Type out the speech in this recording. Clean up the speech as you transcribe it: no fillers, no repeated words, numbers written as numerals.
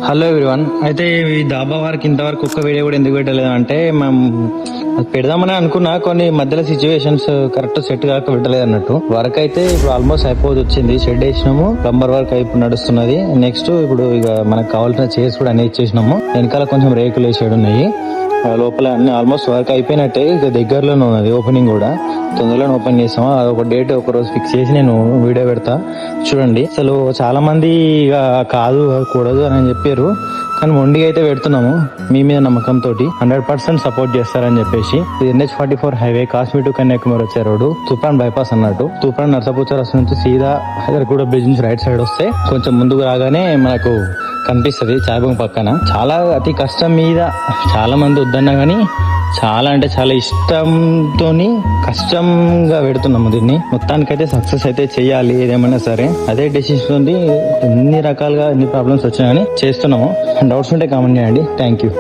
Hello everyone. అయితే ఈ దాబా వారికి ఇంతవరకు ఒక్క వీడియో కూడా ఎందుకు పెట్టలేదు అంటే మనం అది పెడదామని అనుకున్నా, కొన్ని మధ్యలో సిచ్యువేషన్స్ కరెక్ట్ సెట్ కాక పెట్టలేదు అన్నట్టు. వర్క్ అయితే ఇప్పుడు ఆల్మోస్ట్ అయిపోతుంది, వచ్చింది, షెడ్ వేసినాము, ప్లంబర్ వర్క్ అయిపోయి నడుస్తున్నది. నెక్స్ట్ ఇప్పుడు ఇక మనకు కావాల్సిన చైర్స్ కూడా అన్ని ఇచ్చేసినాము. వెనకాల కొంచెం రేకులు వేసేడు ఉన్నాయి, లోపల అన్ని ఆల్మోస్ట్ వర్క్ అయిపోయినట్టే. ఇక దగ్గరలోనే ఉన్నది ఓపెనింగ్ కూడా, తొందరలోనే ఓపెన్ చేస్తాము. ఒక డేట్ ఒక రోజు ఫిక్స్ చేసి నేను వీడియో పెడతా, చూడండి. అసలు చాలా మంది ఇక కాదు కూడదు అని చెప్పారు, కానీ మొండిగా అయితే పెడుతున్నాము మీ మీద నమ్మకంతో. 100% సపోర్ట్ చేస్తారని చెప్పేసి. ఇది NH44 highway, Kashmir to Kanyakumari వచ్చే రోడ్డు, తూప్రాన్ బైపాస్ అన్నట్టు. తూప్రాన్ నర్సాపూర్ నుంచి సీదా హైదర్గూడ బ్రిడ్జ్ నుంచి రైట్ సైడ్ వస్తే కొంచెం ముందుకు రాగానే మనకు కనిపిస్తుంది చాయబంగ్ పక్కన. చాలా అతి కష్టం మీద చాలా మంది వద్దన్నా గానీ చాలా అంటే చాలా ఇష్టంతో కష్టంగా పెడుతున్నాము దీన్ని. మొత్తానికైతే సక్సెస్ అయితే చెయ్యాలి ఏదేమైనా సరే. అదే డెసిషన్ ఉంది, ఎన్ని రకాలుగా ఎన్ని ప్రాబ్లమ్స్ వచ్చినా కానీ చేస్తున్నాము. డౌట్స్ ఉంటే కామెంట్ చేయండి. Thank you.